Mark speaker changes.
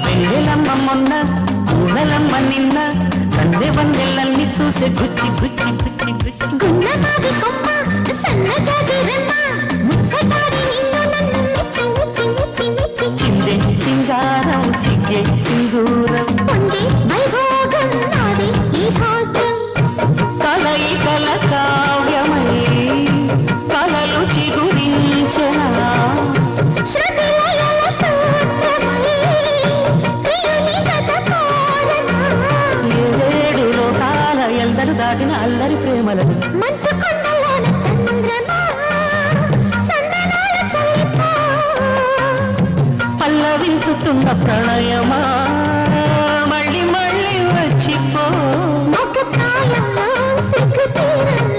Speaker 1: వెన్నెలమ్మ మొన్న పూనలమ్మ నిన్న కందె వన్నెలన్నీ చూసే గుచ్చి గుచ్చి గుచ్చి గుచ్చి
Speaker 2: గున్నమావి కొమ్మ సన్నజాజి రెమ్మ ముచ్చటాడి నిన్ను నన్ను మెచ్చి మెచ్చి మెచ్చి మెచ్చి
Speaker 1: చిందే సింగారం సిగ్గే సింధూరం
Speaker 2: పొందే వైభోగం నాదే ఈ భాగ్యం
Speaker 1: కలయికల కావ్యమై కలలు చిగురించెనా
Speaker 2: శృతి లయల సూత్రమై ప్రియుని జత కోరనా
Speaker 1: ఏడు లోకాల ఎందరు దాటిన అల్లరి ప్రేమలను
Speaker 2: మంచు కొండలోన చంద్రమా సందనాల చల్లిపో
Speaker 1: పల్లవించుతున్న ప్రణయమా మళ్ళీ మళ్ళీ వచ్చిపో
Speaker 2: ఒక ప్రాయంలో సిగ్గు తీరని